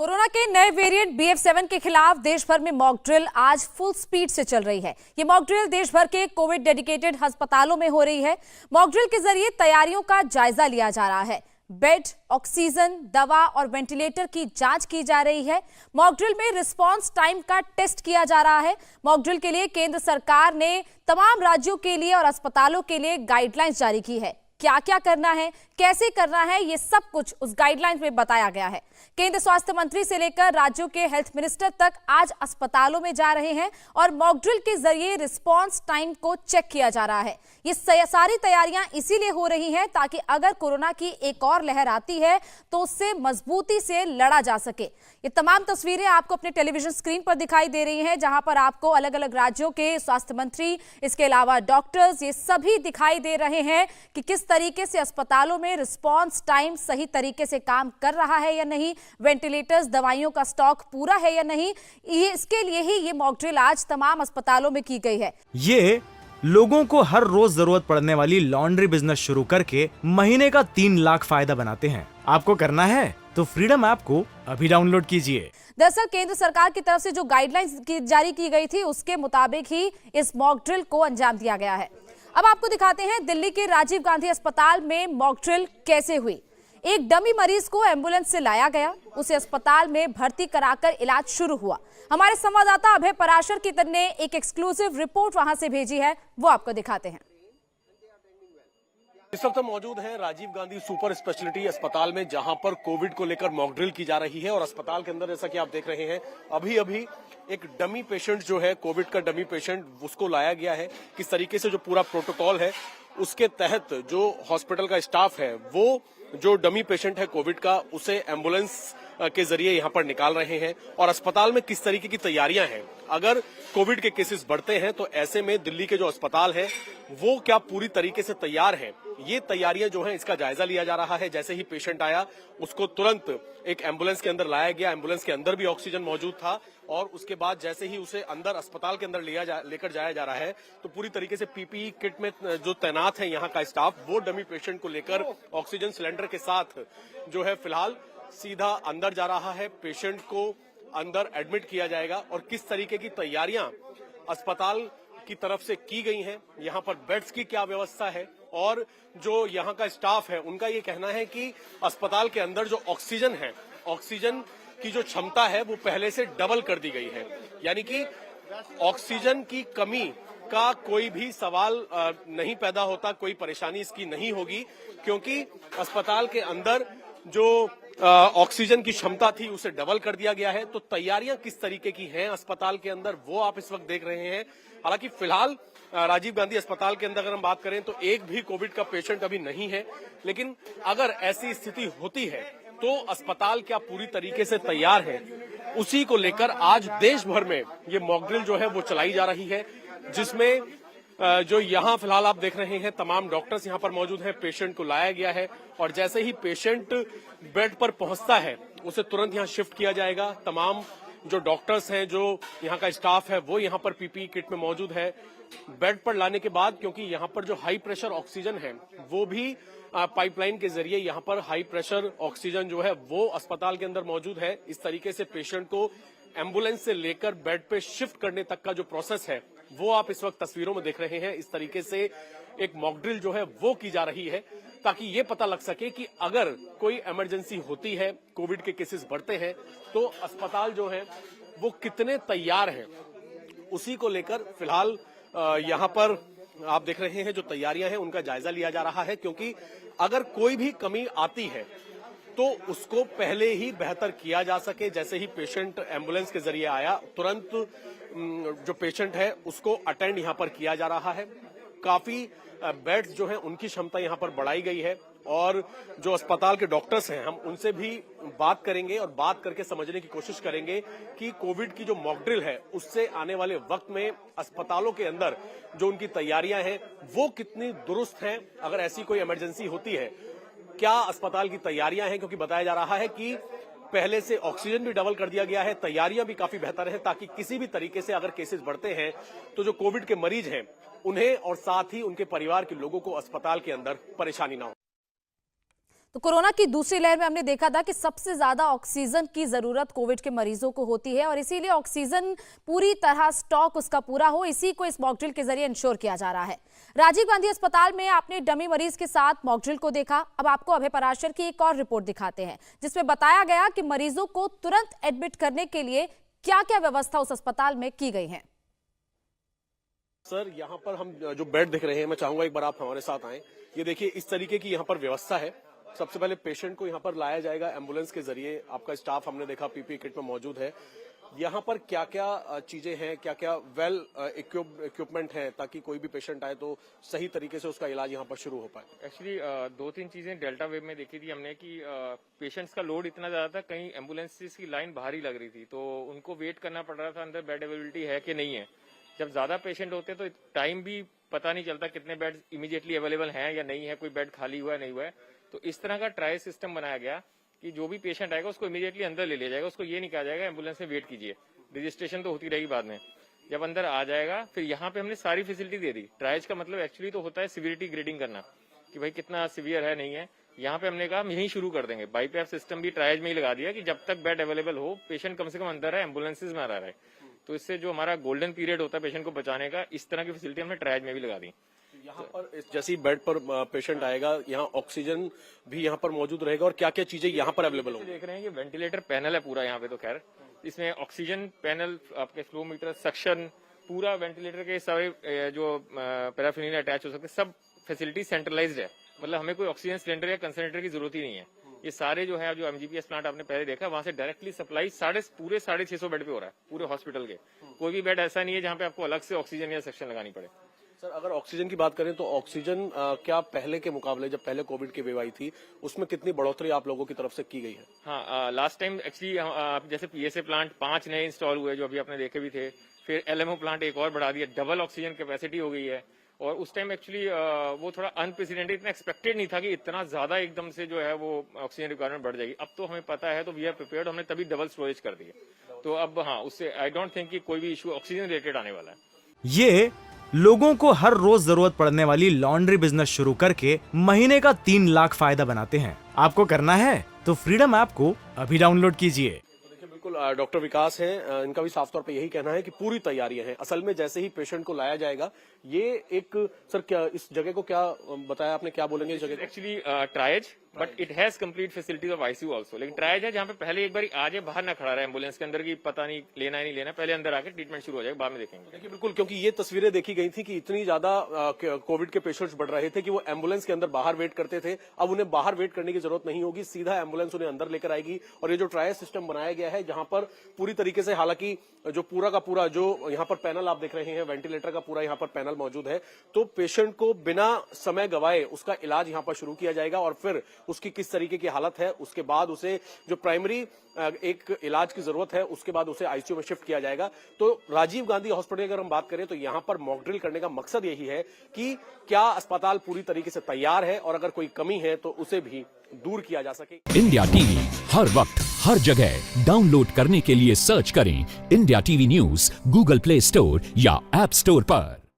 Corona के नए variant BF7 के खिलाफ देश भर में मॉक ड्रिल आज फुल स्पीड से चल रही है। ये मॉक ड्रिल देश भर के कोविड डेडिकेटेड अस्पतालों में हो रही है। मॉक ड्रिल के जरिए तैयारियों का जायजा लिया जा रहा है। बेड, ऑक्सीजन, दवा और वेंटिलेटर की जांच की जा रही है। मॉक ड्रिल में रिस्पांस टाइम का टेस्ट किया जा रहा है। मॉक ड्रिल के लिए केंद्र सरकार ने तमाम राज्यों के लिए और अस्पतालों के लिए गाइडलाइंस जारी की है। क्या क्या करना है, कैसे करना है, ये सब कुछ उस गाइडलाइंस में बताया गया है। केंद्र स्वास्थ्य मंत्री से लेकर राज्यों के हेल्थ मिनिस्टर तक आज अस्पतालों में जा रहे हैं और मॉक ड्रिल के जरिए रिस्पांस टाइम को चेक किया जा रहा है। ये सारी तैयारियां इसीलिए हो रही हैं ताकि अगर कोरोना की एक और लहर आती है तो उससे मजबूती से लड़ा जा सके। ये तमाम तस्वीरें आपको अपने टेलीविजन स्क्रीन पर दिखाई दे रही हैं, जहां पर आपको अलग अलग राज्यों के स्वास्थ्य मंत्री, इसके अलावा डॉक्टर्स, ये सभी दिखाई दे रहे हैं कि किस तरीके से अस्पतालों में रिस्पांस टाइम सही तरीके से काम कर रहा है या नहीं, वेंटिलेटर्स, दवाइयों का स्टॉक पूरा है या नहीं। इसके लिए ही ये मॉक ड्रिल आज तमाम अस्पतालों में की गई है। ये लोगों को हर रोज जरूरत पड़ने वाली लॉन्ड्री बिजनेस शुरू करके महीने का 3 लाख फायदा बनाते हैं। आपको करना है तो फ्रीडम ऐप को अभी डाउनलोड कीजिए। दरअसल केंद्र सरकार की तरफ से जो गाइडलाइंस जारी की गई थी उसके मुताबिक ही इस मॉक ड्रिल को अंजाम दिया गया है। अब आपको दिखाते हैं दिल्ली के राजीव गांधी अस्पताल में मॉक ड्रिल कैसे हुई। एक डमी मरीज को एम्बुलेंस से लाया गया, उसे अस्पताल में भर्ती कराकर इलाज शुरू हुआ। हमारे संवाददाता अभय पराशर की तरह ने एक एक्सक्लूसिव रिपोर्ट वहां से भेजी है, वो आपको दिखाते हैं। इस वक्त मौजूद है राजीव गांधी सुपर स्पेशलिटी अस्पताल में, जहां पर कोविड को लेकर मॉक ड्रिल की जा रही है। और अस्पताल के अंदर जैसा कि आप देख रहे हैं, अभी अभी एक डमी पेशेंट जो है, कोविड का डमी पेशेंट, उसको लाया गया है। किस तरीके से जो पूरा प्रोटोकॉल है उसके तहत जो हॉस्पिटल का स्टाफ है वो जो डमी पेशेंट है कोविड का, उसे एम्बुलेंस के जरिए यहां पर निकाल रहे हैं। और अस्पताल में किस तरीके की तैयारियां हैं, अगर कोविड के केसेस बढ़ते हैं तो ऐसे में दिल्ली के जो अस्पताल है वो क्या पूरी तरीके से तैयार हैं, ये तैयारियां जो हैं इसका जायजा लिया जा रहा है। जैसे ही पेशेंट आया उसको तुरंत एक एम्बुलेंस के अंदर लाया गया। एम्बुलेंस के अंदर भी ऑक्सीजन मौजूद था और उसके बाद जैसे ही उसे अंदर अस्पताल के अंदर लेकर जाया जा रहा है तो पूरी तरीके से पीपीई किट में जो तैनात है यहाँ का स्टाफ, वो डमी पेशेंट को लेकर ऑक्सीजन सिलेंडर के साथ जो है फिलहाल सीधा अंदर जा रहा है। पेशेंट को अंदर एडमिट किया जाएगा और किस तरीके की तैयारियां अस्पताल की तरफ से की गई हैं, यहाँ पर बेड्स की क्या व्यवस्था है, और जो यहाँ का स्टाफ है उनका ये कहना है कि अस्पताल के अंदर जो ऑक्सीजन है, ऑक्सीजन की जो क्षमता है वो पहले से डबल कर दी गई है। यानी कि ऑक्सीजन की कमी का कोई भी सवाल नहीं पैदा होता, कोई परेशानी इसकी नहीं होगी, क्योंकि अस्पताल के अंदर जो ऑक्सीजन की क्षमता थी उसे डबल कर दिया गया है। तो तैयारियां किस तरीके की हैं अस्पताल के अंदर वो आप इस वक्त देख रहे हैं। हालांकि फिलहाल राजीव गांधी अस्पताल के अंदर अगर हम बात करें तो एक भी कोविड का पेशेंट अभी नहीं है, लेकिन अगर ऐसी स्थिति होती है तो अस्पताल क्या पूरी तरीके से तैयार है, उसी को लेकर आज देश भर में ये मॉक ड्रिल जो है वो चलाई जा रही है, जिसमें जो यहाँ फिलहाल आप देख रहे हैं तमाम डॉक्टर्स यहाँ पर मौजूद हैं। पेशेंट को लाया गया है और जैसे ही पेशेंट बेड पर पहुंचता है उसे तुरंत यहाँ शिफ्ट किया जाएगा। तमाम जो डॉक्टर्स हैं, जो यहाँ का स्टाफ है, वो यहाँ पर पीपीई किट में मौजूद है। बेड पर लाने के बाद, क्योंकि यहाँ पर जो हाई प्रेशर ऑक्सीजन है वो भी पाइपलाइन के जरिए यहाँ पर हाई प्रेशर ऑक्सीजन जो है वो अस्पताल के अंदर मौजूद है। इस तरीके से पेशेंट को एम्बुलेंस से लेकर बेड पे शिफ्ट करने तक का जो प्रोसेस है वो आप इस वक्त तस्वीरों में देख रहे हैं। इस तरीके से एक मॉक ड्रिल जो है वो की जा रही है ताकि ये पता लग सके कि अगर कोई इमरजेंसी होती है, कोविड के केसेस बढ़ते हैं, तो अस्पताल जो है वो कितने तैयार हैं, उसी को लेकर फिलहाल यहाँ पर आप देख रहे हैं जो तैयारियां हैं उनका जायजा लिया जा रहा है। क्योंकि अगर कोई भी कमी आती है तो उसको पहले ही बेहतर किया जा सके। जैसे ही पेशेंट एम्बुलेंस के जरिए आया, तुरंत जो पेशेंट है उसको अटेंड यहाँ पर किया जा रहा है। काफी बेड्स जो हैं उनकी क्षमता यहाँ पर बढ़ाई गई है और जो अस्पताल के डॉक्टर्स हैं हम उनसे भी बात करेंगे और बात करके समझने की कोशिश करेंगे कि कोविड की जो मॉक ड्रिल है उससे आने वाले वक्त में अस्पतालों के अंदर जो उनकी तैयारियां हैं वो कितनी दुरुस्त हैं। अगर ऐसी कोई इमरजेंसी होती है, क्या अस्पताल की तैयारियां हैं, क्योंकि बताया जा रहा है कि पहले से ऑक्सीजन भी डबल कर दिया गया है, तैयारियां भी काफी बेहतर है ताकि किसी भी तरीके से अगर केसेस बढ़ते हैं तो जो कोविड के मरीज हैं उन्हें और साथ ही उनके परिवार के लोगों को अस्पताल के अंदर परेशानी ना हो। तो कोरोना की दूसरी लहर में हमने देखा था कि सबसे ज्यादा ऑक्सीजन की जरूरत कोविड के मरीजों को होती है और इसीलिए ऑक्सीजन पूरी तरह स्टॉक उसका पूरा हो, इसी को इस मॉक ड्रिल के जरिए इंश्योर किया जा रहा है। राजीव गांधी अस्पताल में आपने डमी मरीज के साथ मॉक ड्रिल को देखा। अब आपको अभय पराशर की एक और रिपोर्ट दिखाते हैं जिसमें बताया गया कि मरीजों को तुरंत एडमिट करने के लिए क्या क्या व्यवस्था उस अस्पताल में की गई है। सर, यहाँ पर हम जो बेड दिख रहे हैं, मैं चाहूंगा एक बार आप हमारे साथ आएं। ये देखिए, इस तरीके की यहाँ पर व्यवस्था है। सबसे पहले पेशेंट को यहाँ पर लाया जाएगा एम्बुलेंस के जरिए। आपका स्टाफ हमने देखा पीपी किट में मौजूद है। यहाँ पर क्या क्या चीजें हैं, क्या क्या वेल इक्विपमेंट है ताकि कोई भी पेशेंट आए तो सही तरीके से उसका इलाज यहाँ पर शुरू हो पाए। एक्चुअली 2-3 चीजें डेल्टा वेव में देखी थी हमने कि पेशेंट्स का लोड इतना ज्यादा था, कहीं एम्बुलेंसेस की लाइन बाहर ही लग रही थी, तो उनको वेट करना पड़ रहा था अंदर बेड अवेलेबिलिटी है कि नहीं है। जब ज्यादा पेशेंट होते तो टाइम भी पता नहीं चलता कितने बेड इमीडिएटली अवेलेबल हैं या नहीं है, कोई बेड खाली हुआ है नहीं हुआ है। तो इस तरह का ट्रायल सिस्टम बनाया गया कि जो भी पेशेंट आएगा उसको इमीडिएटली अंदर ले लिया जाएगा। उसको ये नहीं कहा जाएगा एम्बुलेंस में वेट कीजिए, रजिस्ट्रेशन तो होती रहेगी बाद में। जब अंदर आ जाएगा फिर यहाँ पे हमने सारी फैसिलिटी दे दी। ट्रायज का मतलब एक्चुअली तो होता है सिवियरिटी ग्रेडिंग करना कि भाई कितना सिवियर है नहीं है। यहाँ पे हमने कहा हम यहीं शुरू कर देंगे, बाईपैप सिस्टम भी ट्रायज में ही लगा दिया कि जब तक बेड अवेलेबल हो, पेशेंट कम से कम अंदर है, एम्बुलेंसेज में आ रहा है। तो इससे जो हमारा गोल्डन पीरियड होता है पेशेंट को बचाने का, इस तरह की फैसिलिटी हमने ट्रायज में भी लगा दी। यहाँ पर जैसे बेड पर पेशेंट आएगा, यहाँ ऑक्सीजन भी यहाँ पर मौजूद रहेगा और क्या क्या चीजें यहाँ पर अवेलेबल होंगी? देख रहे हैं कि वेंटिलेटर पैनल है पूरा यहाँ पे, तो खैर इसमें ऑक्सीजन पैनल, आपके फ्लो मीटर, सक्शन, पूरा वेंटिलेटर के सारे जो पैराफिनिल अटैच हो सकते हैं, सब फैसिलिटी सेंट्रलाइज्ड है। मतलब हमें कोई ऑक्सीजन सिलेंडर या कंसंट्रेटर की जरूरत ही नहीं है। ये सारे जो है, जो एमजीपीएस प्लांट आपने पहले देखा, वहां से डायरेक्टली सप्लाई पूरे 650 बेड पे हो रहा है पूरे हॉस्पिटल के। कोई भी बेड ऐसा नहीं है जहाँ पे आपको अलग से ऑक्सीजन या सेक्शन लगानी पड़े। सर, अगर ऑक्सीजन की बात करें तो ऑक्सीजन क्या पहले के मुकाबले, जब पहले कोविड की वेव आई थी, उसमें कितनी बढ़ोतरी आप लोगों की तरफ से की गई है? हाँ, लास्ट टाइम एक्चुअली जैसे पीएसए प्लांट 5 नए इंस्टॉल हुए जो अभी आपने देखे भी थे। फिर एलएमओ प्लांट एक और बढ़ा दिया, डबल ऑक्सीजन कैपेसिटी हो गई है। और उस टाइम एक्चुअली वो थोड़ा अनप्रेसिडेंटेड, इतना एक्सपेक्टेड नहीं था कि इतना ज्यादा एकदम से जो है वो ऑक्सीजन रिक्वायरमेंट बढ़ जाएगी। अब तो हमें पता है, तो वी आर प्रिपेयर्ड, हमने तभी डबल स्टोरेज कर दी है। तो अब हाँ, उससे आई डोंट थिंक कि कोई भी इशू ऑक्सीजन रिलेटेड आने वाला है। ये लोगों को हर रोज जरूरत पड़ने वाली लॉन्ड्री बिजनेस शुरू करके महीने का 3 लाख फायदा बनाते हैं। आपको करना है तो फ्रीडम ऐप को अभी डाउनलोड कीजिए। बिल्कुल, डॉक्टर विकास हैं, इनका भी साफ तौर पे यही कहना है कि पूरी तैयारियां हैं। असल में जैसे ही पेशेंट को लाया जाएगा, ये एक सर, क्या इस जगह को क्या बताया आपने, क्या बोलेंगे इस जगह? Actually triage, but it has complete facilities of ICU also. लेकिन ट्रायज है जहाँ पे पहले एक बार आ जाए, बाहर ना खड़ा रहे एम्बुलेंस के अंदर की पता नहीं लेना है नहीं लेना, पहले अंदर आके ट्रीटमेंट शुरू हो जाएगा, बाद में देखेंगे। देखिए, बिल्कुल, क्योंकि ये तस्वीरें देखी गई थी कि इतनी ज्यादा कोविड के पेशेंट्स बढ़ रहे थे कि वो एम्बुलेंस के अंदर बाहर वेट करते थे। अब उन्हें बाहर वेट करने की जरूरत नहीं होगी, सीधा एम्बुलेंस उन्हें अंदर लेकर आएगी। और ये जो ट्रायल सिस्टम बनाया गया है, जहां पर पूरी तरीके से, हालांकि जो पूरा का पूरा जो यहाँ पर पैनल आप देख रहे हैं, वेंटिलेटर का पूरा यहाँ पर पैनल मौजूद है, तो पेशेंट को बिना समय गवाए उसका इलाज यहाँ पर शुरू किया जाएगा। और फिर उसकी किस तरीके की हालत है, उसके बाद उसे जो प्राइमरी एक इलाज की जरूरत है, उसके बाद उसे आईसीयू में शिफ्ट किया जाएगा। तो राजीव गांधी हॉस्पिटल की अगर हम बात करें तो यहाँ पर मॉक ड्रिल करने का मकसद यही है कि क्या अस्पताल पूरी तरीके से तैयार है और अगर कोई कमी है तो उसे भी दूर किया जा सके। इंडिया टीवी हर वक्त हर जगह डाउनलोड करने के लिए सर्च करें India TV news Google play store या ऐप स्टोर पर।